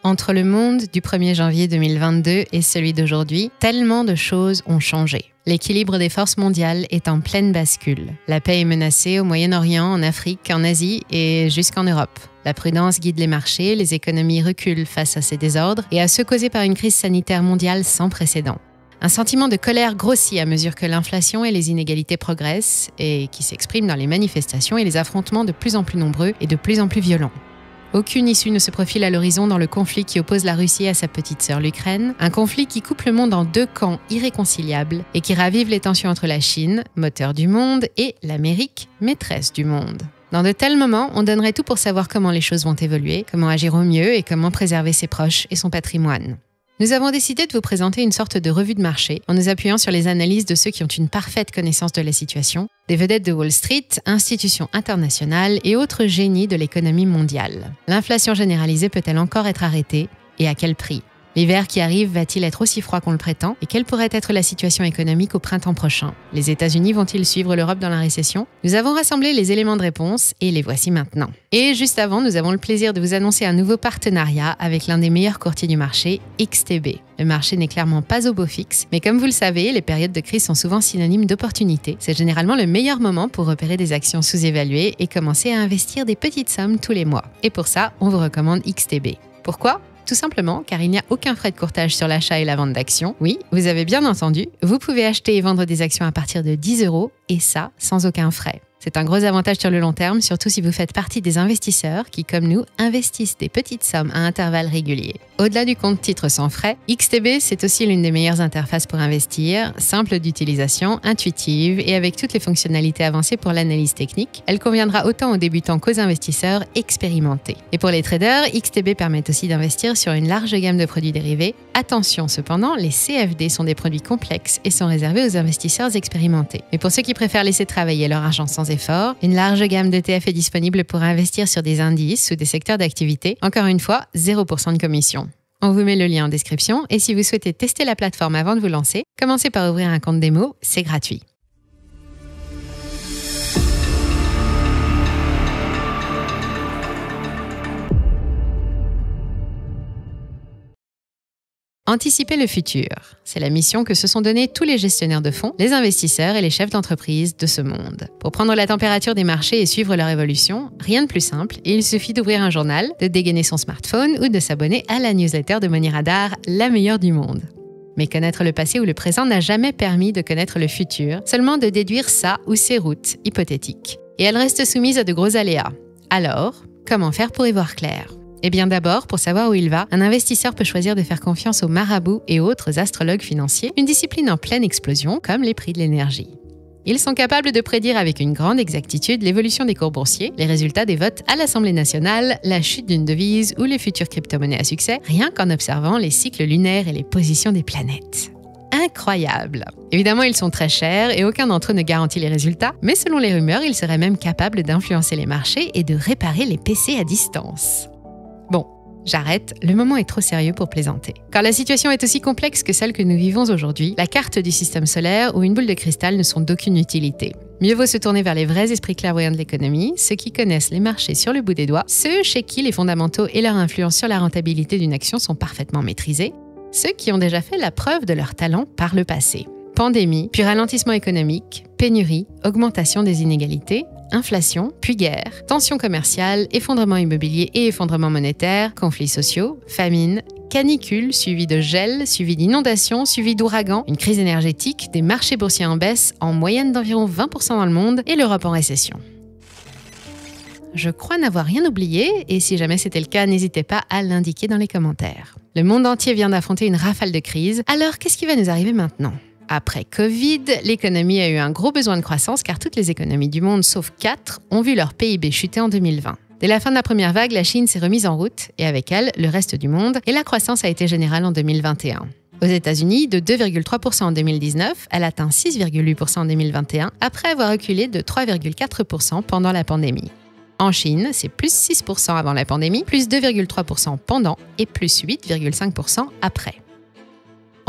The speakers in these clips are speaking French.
Entre le monde du 1er janvier 2022 et celui d'aujourd'hui, tellement de choses ont changé. L'équilibre des forces mondiales est en pleine bascule. La paix est menacée au Moyen-Orient, en Afrique, en Asie et jusqu'en Europe. La prudence guide les marchés, les économies reculent face à ces désordres et à ceux causés par une crise sanitaire mondiale sans précédent. Un sentiment de colère grossit à mesure que l'inflation et les inégalités progressent et qui s'exprime dans les manifestations et les affrontements de plus en plus nombreux et de plus en plus violents. Aucune issue ne se profile à l'horizon dans le conflit qui oppose la Russie à sa petite sœur l'Ukraine, un conflit qui coupe le monde en deux camps irréconciliables et qui ravive les tensions entre la Chine, moteur du monde, et l'Amérique, maîtresse du monde. Dans de tels moments, on donnerait tout pour savoir comment les choses vont évoluer, comment agir au mieux et comment préserver ses proches et son patrimoine. Nous avons décidé de vous présenter une sorte de revue de marché en nous appuyant sur les analyses de ceux qui ont une parfaite connaissance de la situation, des vedettes de Wall Street, institutions internationales et autres génies de l'économie mondiale. L'inflation généralisée peut-elle encore être arrêtée et à quel prix ? L'hiver qui arrive va-t-il être aussi froid qu'on le prétend ? Et quelle pourrait être la situation économique au printemps prochain ? Les États-Unis vont-ils suivre l'Europe dans la récession ? Nous avons rassemblé les éléments de réponse et les voici maintenant. Et juste avant, nous avons le plaisir de vous annoncer un nouveau partenariat avec l'un des meilleurs courtiers du marché, XTB. Le marché n'est clairement pas au beau fixe, mais comme vous le savez, les périodes de crise sont souvent synonymes d'opportunités. C'est généralement le meilleur moment pour repérer des actions sous-évaluées et commencer à investir des petites sommes tous les mois. Et pour ça, on vous recommande XTB. Pourquoi ? Tout simplement car il n'y a aucun frais de courtage sur l'achat et la vente d'actions. Oui, vous avez bien entendu, vous pouvez acheter et vendre des actions à partir de 10 € et ça, sans aucun frais. C'est un gros avantage sur le long terme, surtout si vous faites partie des investisseurs qui, comme nous, investissent des petites sommes à intervalles réguliers. Au-delà du compte titre sans frais, XTB, c'est aussi l'une des meilleures interfaces pour investir, simple d'utilisation, intuitive et avec toutes les fonctionnalités avancées pour l'analyse technique. Elle conviendra autant aux débutants qu'aux investisseurs expérimentés. Et pour les traders, XTB permet aussi d'investir sur une large gamme de produits dérivés. Attention cependant, les CFD sont des produits complexes et sont réservés aux investisseurs expérimentés. Mais pour ceux qui préfèrent laisser travailler leur argent sans effort, une large gamme d'ETF est disponible pour investir sur des indices ou des secteurs d'activité. Encore une fois, 0% de commission. On vous met le lien en description et si vous souhaitez tester la plateforme avant de vous lancer, commencez par ouvrir un compte démo, c'est gratuit. Anticiper le futur, c'est la mission que se sont donnée tous les gestionnaires de fonds, les investisseurs et les chefs d'entreprise de ce monde. Pour prendre la température des marchés et suivre leur évolution, rien de plus simple, il suffit d'ouvrir un journal, de dégainer son smartphone ou de s'abonner à la newsletter de Money Radar, la meilleure du monde. Mais connaître le passé ou le présent n'a jamais permis de connaître le futur, seulement de déduire sa ou ses routes hypothétiques. Et elles restent soumises à de gros aléas. Alors, comment faire pour y voir clair ? Eh bien d'abord, pour savoir où il va, un investisseur peut choisir de faire confiance aux marabouts et autres astrologues financiers, une discipline en pleine explosion comme les prix de l'énergie. Ils sont capables de prédire avec une grande exactitude l'évolution des cours boursiers, les résultats des votes à l'Assemblée nationale, la chute d'une devise ou les futures crypto-monnaies à succès, rien qu'en observant les cycles lunaires et les positions des planètes. Incroyable! Évidemment, ils sont très chers et aucun d'entre eux ne garantit les résultats, mais selon les rumeurs, ils seraient même capables d'influencer les marchés et de réparer les PC à distance. Bon, j'arrête, le moment est trop sérieux pour plaisanter. Car la situation est aussi complexe que celle que nous vivons aujourd'hui, la carte du système solaire ou une boule de cristal ne sont d'aucune utilité. Mieux vaut se tourner vers les vrais esprits clairvoyants de l'économie, ceux qui connaissent les marchés sur le bout des doigts, ceux chez qui les fondamentaux et leur influence sur la rentabilité d'une action sont parfaitement maîtrisés, ceux qui ont déjà fait la preuve de leur talent par le passé. Pandémie, puis ralentissement économique, pénurie, augmentation des inégalités, inflation, puis guerre, tensions commerciales, effondrement immobilier et effondrement monétaire, conflits sociaux, famine, canicule suivie de gel, suivie d'inondations, suivie d'ouragans, une crise énergétique, des marchés boursiers en baisse, en moyenne d'environ 20% dans le monde et l'Europe en récession. Je crois n'avoir rien oublié et si jamais c'était le cas, n'hésitez pas à l'indiquer dans les commentaires. Le monde entier vient d'affronter une rafale de crises, alors qu'est-ce qui va nous arriver maintenant ? Après Covid, l'économie a eu un gros besoin de croissance car toutes les économies du monde, sauf 4, ont vu leur PIB chuter en 2020. Dès la fin de la première vague, la Chine s'est remise en route et avec elle, le reste du monde, et la croissance a été générale en 2021. Aux États-Unis, de 2,3% en 2019, elle atteint 6,8% en 2021, après avoir reculé de 3,4% pendant la pandémie. En Chine, c'est plus 6% avant la pandémie, plus 2,3% pendant et plus 8,5% après.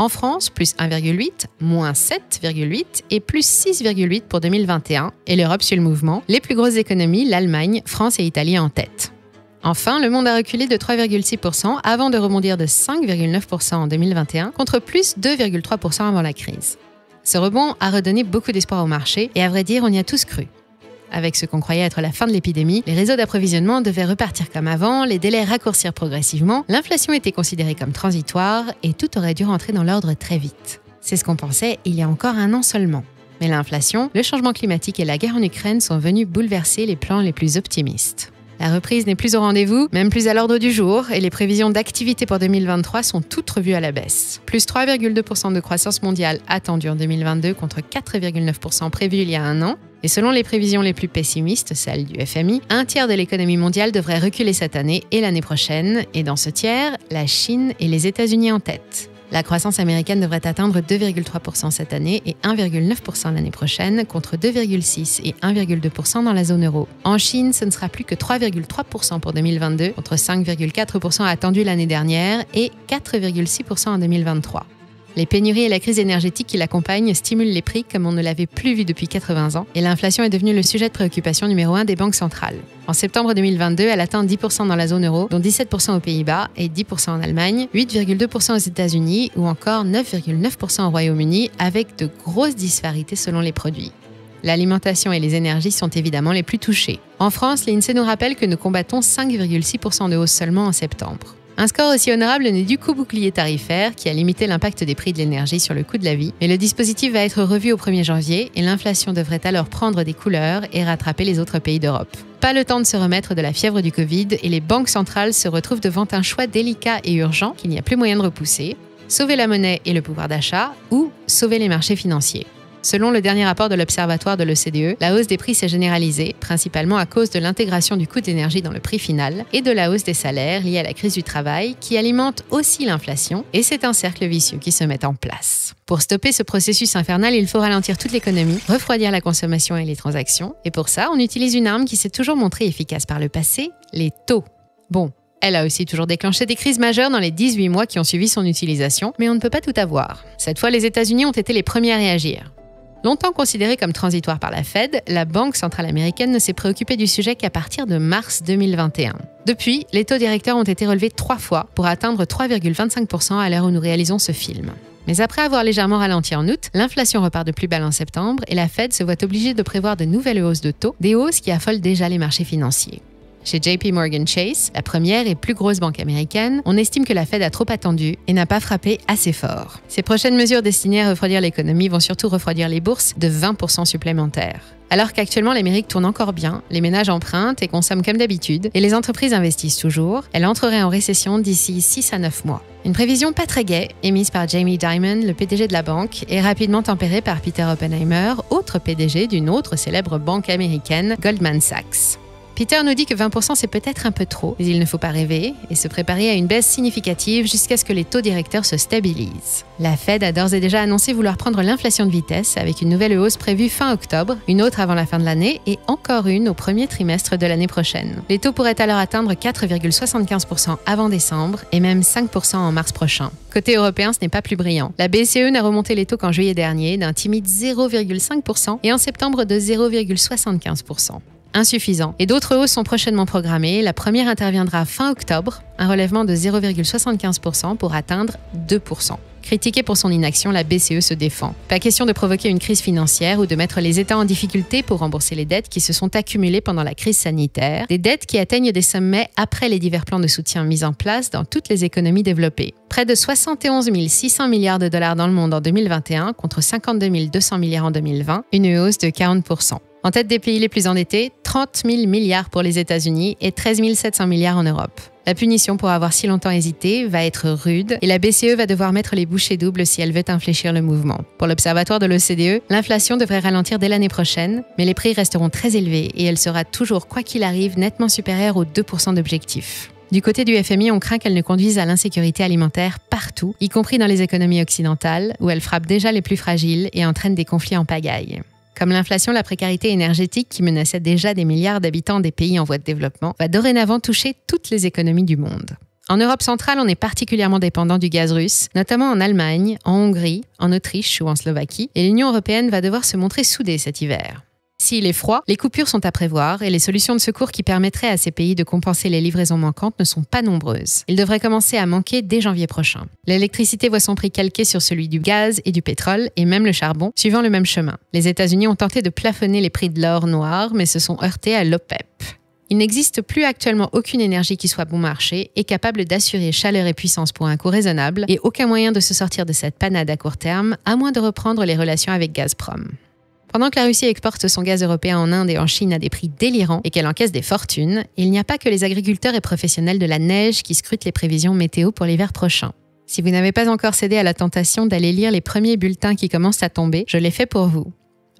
En France, plus 1,8, moins 7,8 et plus 6,8 pour 2021. Et l'Europe suit le mouvement. Les plus grosses économies, l'Allemagne, France et Italie en tête. Enfin, le monde a reculé de 3,6% avant de rebondir de 5,9% en 2021 contre plus 2,3% avant la crise. Ce rebond a redonné beaucoup d'espoir au marché et à vrai dire, on y a tous cru. Avec ce qu'on croyait être la fin de l'épidémie, les réseaux d'approvisionnement devaient repartir comme avant, les délais raccourcir progressivement, l'inflation était considérée comme transitoire et tout aurait dû rentrer dans l'ordre très vite. C'est ce qu'on pensait il y a encore un an seulement. Mais l'inflation, le changement climatique et la guerre en Ukraine sont venus bouleverser les plans les plus optimistes. La reprise n'est plus au rendez-vous, même plus à l'ordre du jour, et les prévisions d'activité pour 2023 sont toutes revues à la baisse. Plus 3,2% de croissance mondiale attendue en 2022 contre 4,9% prévu il y a un an. Et selon les prévisions les plus pessimistes, celles du FMI, un tiers de l'économie mondiale devrait reculer cette année et l'année prochaine, et dans ce tiers, la Chine et les États-Unis en tête. La croissance américaine devrait atteindre 2,3% cette année et 1,9% l'année prochaine, contre 2,6% et 1,2% dans la zone euro. En Chine, ce ne sera plus que 3,3% pour 2022, contre 5,4% attendu l'année dernière et 4,6% en 2023. Les pénuries et la crise énergétique qui l'accompagnent stimulent les prix comme on ne l'avait plus vu depuis 80 ans et l'inflation est devenue le sujet de préoccupation numéro 1 des banques centrales. En septembre 2022, elle atteint 10% dans la zone euro, dont 17% aux Pays-Bas et 10% en Allemagne, 8,2% aux États-Unis ou encore 9,9% au Royaume-Uni avec de grosses disparités selon les produits. L'alimentation et les énergies sont évidemment les plus touchées. En France, l'INSEE nous rappelle que nous combattons 5,6% de hausse seulement en septembre. Un score aussi honorable n'est du coup bouclier tarifaire qui a limité l'impact des prix de l'énergie sur le coût de la vie, mais le dispositif va être revu au 1er janvier et l'inflation devrait alors prendre des couleurs et rattraper les autres pays d'Europe. Pas le temps de se remettre de la fièvre du Covid et les banques centrales se retrouvent devant un choix délicat et urgent qu'il n'y a plus moyen de repousser, sauver la monnaie et le pouvoir d'achat ou sauver les marchés financiers. Selon le dernier rapport de l'Observatoire de l'OCDE, la hausse des prix s'est généralisée, principalement à cause de l'intégration du coût de l'énergie dans le prix final et de la hausse des salaires liée à la crise du travail qui alimente aussi l'inflation, et c'est un cercle vicieux qui se met en place. Pour stopper ce processus infernal, il faut ralentir toute l'économie, refroidir la consommation et les transactions, et pour ça, on utilise une arme qui s'est toujours montrée efficace par le passé, les taux. Bon. Elle a aussi toujours déclenché des crises majeures dans les 18 mois qui ont suivi son utilisation, mais on ne peut pas tout avoir. Cette fois, les États-Unis ont été les premiers à réagir. Longtemps considérée comme transitoire par la Fed, la Banque centrale américaine ne s'est préoccupée du sujet qu'à partir de mars 2021. Depuis, les taux directeurs ont été relevés 3 fois pour atteindre 3,25% à l'heure où nous réalisons ce film. Mais après avoir légèrement ralenti en août, l'inflation repart de plus belle en septembre et la Fed se voit obligée de prévoir de nouvelles hausses de taux, des hausses qui affolent déjà les marchés financiers. Chez JP Morgan Chase, la première et plus grosse banque américaine, on estime que la Fed a trop attendu et n'a pas frappé assez fort. Ces prochaines mesures destinées à refroidir l'économie vont surtout refroidir les bourses de 20% supplémentaires. Alors qu'actuellement l'Amérique tourne encore bien, les ménages empruntent et consomment comme d'habitude, et les entreprises investissent toujours, elle entrerait en récession d'ici 6 à 9 mois. Une prévision pas très gaie, émise par Jamie Dimon, le PDG de la banque, et rapidement tempérée par Peter Oppenheimer, autre PDG d'une autre célèbre banque américaine, Goldman Sachs. Peter nous dit que 20% c'est peut-être un peu trop, mais il ne faut pas rêver et se préparer à une baisse significative jusqu'à ce que les taux directeurs se stabilisent. La Fed a d'ores et déjà annoncé vouloir prendre l'inflation de vitesse avec une nouvelle hausse prévue fin octobre, une autre avant la fin de l'année et encore une au premier trimestre de l'année prochaine. Les taux pourraient alors atteindre 4,75% avant décembre et même 5% en mars prochain. Côté européen, ce n'est pas plus brillant. La BCE n'a remonté les taux qu'en juillet dernier d'un timide 0,5% et en septembre de 0,75%. Insuffisant. Et d'autres hausses sont prochainement programmées. La première interviendra fin octobre, un relèvement de 0,75% pour atteindre 2%. Critiquée pour son inaction, la BCE se défend. Pas question de provoquer une crise financière ou de mettre les États en difficulté pour rembourser les dettes qui se sont accumulées pendant la crise sanitaire, des dettes qui atteignent des sommets après les divers plans de soutien mis en place dans toutes les économies développées. Près de 71 600 milliards de dollars dans le monde en 2021 contre 52 200 milliards en 2020, une hausse de 40%. En tête des pays les plus endettés, 30 000 milliards pour les États-Unis et 13 700 milliards en Europe. La punition pour avoir si longtemps hésité va être rude et la BCE va devoir mettre les bouchées doubles si elle veut infléchir le mouvement. Pour l'Observatoire de l'OCDE, l'inflation devrait ralentir dès l'année prochaine, mais les prix resteront très élevés et elle sera toujours, quoi qu'il arrive, nettement supérieure aux 2% d'objectif. Du côté du FMI, on craint qu'elle ne conduise à l'insécurité alimentaire partout, y compris dans les économies occidentales, où elle frappe déjà les plus fragiles et entraîne des conflits en pagaille. Comme l'inflation, la précarité énergétique qui menaçait déjà des milliards d'habitants des pays en voie de développement va dorénavant toucher toutes les économies du monde. En Europe centrale, on est particulièrement dépendant du gaz russe, notamment en Allemagne, en Hongrie, en Autriche ou en Slovaquie, et l'Union européenne va devoir se montrer soudée cet hiver. S'il est froid, les coupures sont à prévoir et les solutions de secours qui permettraient à ces pays de compenser les livraisons manquantes ne sont pas nombreuses. Il devrait commencer à manquer dès janvier prochain. L'électricité voit son prix calqué sur celui du gaz et du pétrole et même le charbon, suivant le même chemin. Les États-Unis ont tenté de plafonner les prix de l'or noir, mais se sont heurtés à l'OPEP. Il n'existe plus actuellement aucune énergie qui soit bon marché et capable d'assurer chaleur et puissance pour un coût raisonnable et aucun moyen de se sortir de cette panade à court terme, à moins de reprendre les relations avec Gazprom. Pendant que la Russie exporte son gaz européen en Inde et en Chine à des prix délirants et qu'elle encaisse des fortunes, il n'y a pas que les agriculteurs et professionnels de la neige qui scrutent les prévisions météo pour l'hiver prochain. Si vous n'avez pas encore cédé à la tentation d'aller lire les premiers bulletins qui commencent à tomber, je l'ai fait pour vous.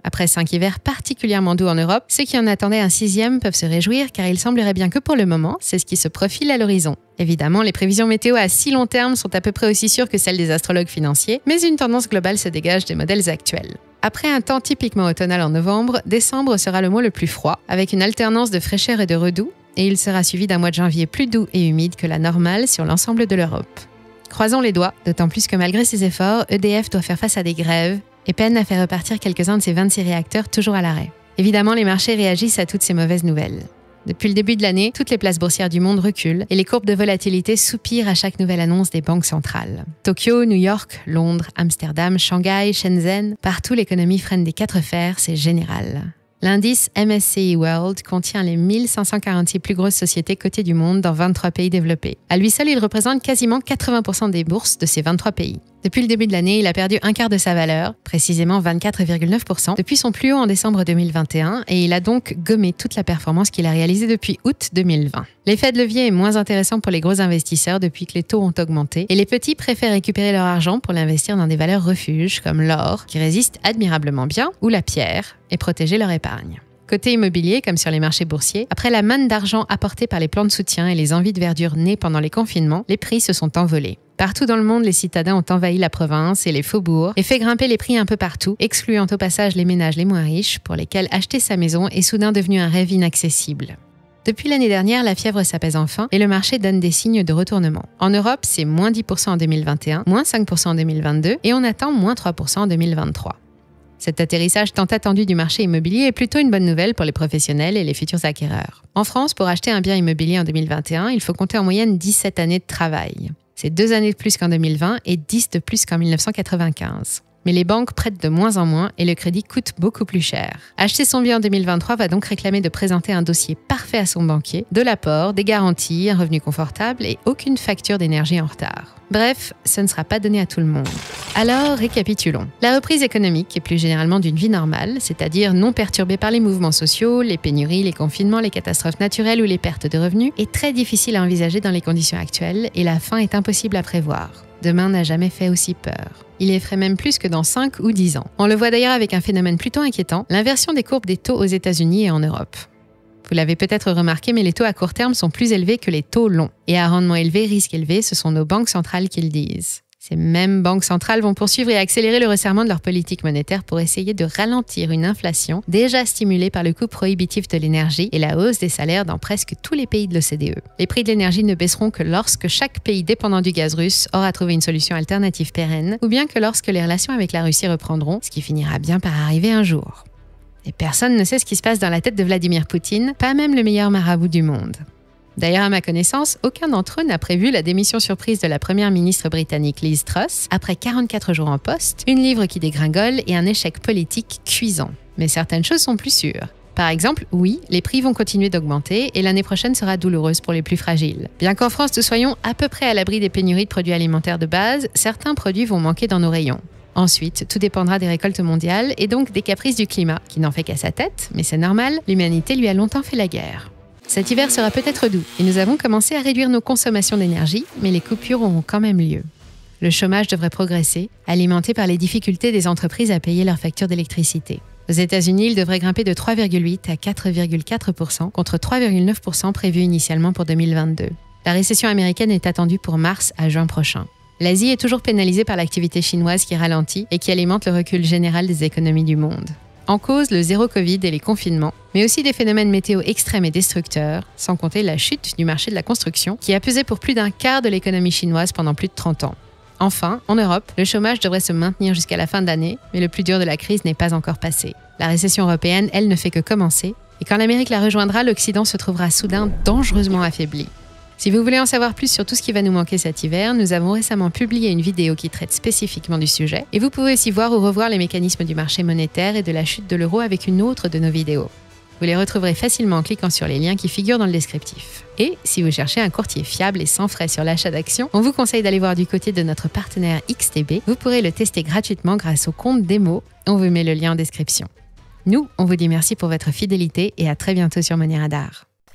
Après 5 hivers particulièrement doux en Europe, ceux qui en attendaient un 6e peuvent se réjouir car il semblerait bien que pour le moment, c'est ce qui se profile à l'horizon. Évidemment, les prévisions météo à si long terme sont à peu près aussi sûres que celles des astrologues financiers, mais une tendance globale se dégage des modèles actuels. Après un temps typiquement automnal en novembre, décembre sera le mois le plus froid, avec une alternance de fraîcheur et de redoux, et il sera suivi d'un mois de janvier plus doux et humide que la normale sur l'ensemble de l'Europe. Croisons les doigts, d'autant plus que malgré ses efforts, EDF doit faire face à des grèves et peine à faire repartir quelques-uns de ses 26 réacteurs toujours à l'arrêt. Évidemment, les marchés réagissent à toutes ces mauvaises nouvelles. Depuis le début de l'année, toutes les places boursières du monde reculent et les courbes de volatilité soupirent à chaque nouvelle annonce des banques centrales. Tokyo, New York, Londres, Amsterdam, Shanghai, Shenzhen, partout l'économie freine des 4 fers, c'est général. L'indice MSCI World contient les 1546 plus grosses sociétés cotées du monde dans 23 pays développés. À lui seul, il représente quasiment 80% des bourses de ces 23 pays. Depuis le début de l'année, il a perdu un quart de sa valeur, précisément 24,9%, depuis son plus haut en décembre 2021, et il a donc gommé toute la performance qu'il a réalisée depuis août 2020. L'effet de levier est moins intéressant pour les gros investisseurs depuis que les taux ont augmenté, et les petits préfèrent récupérer leur argent pour l'investir dans des valeurs refuges comme l'or, qui résiste admirablement bien, ou la pierre, et protéger leur épargne. Côté immobilier, comme sur les marchés boursiers, après la manne d'argent apportée par les plans de soutien et les envies de verdure nées pendant les confinements, les prix se sont envolés. Partout dans le monde, les citadins ont envahi la province et les faubourgs et fait grimper les prix un peu partout, excluant au passage les ménages les moins riches pour lesquels acheter sa maison est soudain devenu un rêve inaccessible. Depuis l'année dernière, la fièvre s'apaise enfin et le marché donne des signes de retournement. En Europe, c'est moins 10% en 2021, moins 5% en 2022 et on attend moins 3% en 2023. Cet atterrissage tant attendu du marché immobilier est plutôt une bonne nouvelle pour les professionnels et les futurs acquéreurs. En France, pour acheter un bien immobilier en 2021, il faut compter en moyenne 17 années de travail. C'est 2 années de plus qu'en 2020 et 10 de plus qu'en 1995. Mais les banques prêtent de moins en moins et le crédit coûte beaucoup plus cher. Acheter son bien en 2023 va donc réclamer de présenter un dossier parfait à son banquier, de l'apport, des garanties, un revenu confortable et aucune facture d'énergie en retard. Bref, ce ne sera pas donné à tout le monde. Alors, récapitulons. La reprise économique est plus généralement d'une vie normale, c'est-à-dire non perturbée par les mouvements sociaux, les pénuries, les confinements, les catastrophes naturelles ou les pertes de revenus, est très difficile à envisager dans les conditions actuelles et la fin est impossible à prévoir. Demain n'a jamais fait aussi peur. Il effraie même plus que dans 5 ou 10 ans. On le voit d'ailleurs avec un phénomène plutôt inquiétant, l'inversion des courbes des taux aux États-Unis et en Europe. Vous l'avez peut-être remarqué, mais les taux à court terme sont plus élevés que les taux longs. Et à rendement élevé, risque élevé, ce sont nos banques centrales qui le disent. Ces mêmes banques centrales vont poursuivre et accélérer le resserrement de leur politique monétaire pour essayer de ralentir une inflation déjà stimulée par le coût prohibitif de l'énergie et la hausse des salaires dans presque tous les pays de l'OCDE. Les prix de l'énergie ne baisseront que lorsque chaque pays dépendant du gaz russe aura trouvé une solution alternative pérenne, ou bien que lorsque les relations avec la Russie reprendront, ce qui finira bien par arriver un jour. Et personne ne sait ce qui se passe dans la tête de Vladimir Poutine, pas même le meilleur marabout du monde. D'ailleurs, à ma connaissance, aucun d'entre eux n'a prévu la démission surprise de la première ministre britannique Liz Truss après 44 jours en poste, une livre qui dégringole et un échec politique cuisant. Mais certaines choses sont plus sûres. Par exemple, oui, les prix vont continuer d'augmenter et l'année prochaine sera douloureuse pour les plus fragiles. Bien qu'en France, nous soyons à peu près à l'abri des pénuries de produits alimentaires de base, certains produits vont manquer dans nos rayons. Ensuite, tout dépendra des récoltes mondiales et donc des caprices du climat, qui n'en fait qu'à sa tête, mais c'est normal, l'humanité lui a longtemps fait la guerre. Cet hiver sera peut-être doux et nous avons commencé à réduire nos consommations d'énergie, mais les coupures auront quand même lieu. Le chômage devrait progresser, alimenté par les difficultés des entreprises à payer leurs factures d'électricité. Aux États-Unis, il devrait grimper de 3,8 à 4,4% contre 3,9% prévu initialement pour 2022. La récession américaine est attendue pour mars à juin prochain. L'Asie est toujours pénalisée par l'activité chinoise qui ralentit et qui alimente le recul général des économies du monde. En cause, le zéro Covid et les confinements, mais aussi des phénomènes météo extrêmes et destructeurs, sans compter la chute du marché de la construction qui a pesé pour plus d'un quart de l'économie chinoise pendant plus de 30 ans. Enfin, en Europe, le chômage devrait se maintenir jusqu'à la fin de l'année, mais le plus dur de la crise n'est pas encore passé. La récession européenne, elle, ne fait que commencer. Et quand l'Amérique la rejoindra, l'Occident se trouvera soudain dangereusement affaibli. Si vous voulez en savoir plus sur tout ce qui va nous manquer cet hiver, nous avons récemment publié une vidéo qui traite spécifiquement du sujet. Et vous pouvez aussi voir ou revoir les mécanismes du marché monétaire et de la chute de l'euro avec une autre de nos vidéos. Vous les retrouverez facilement en cliquant sur les liens qui figurent dans le descriptif. Et si vous cherchez un courtier fiable et sans frais sur l'achat d'actions, on vous conseille d'aller voir du côté de notre partenaire XTB. Vous pourrez le tester gratuitement grâce au compte démo. On vous met le lien en description. Nous, on vous dit merci pour votre fidélité et à très bientôt sur Money Radar.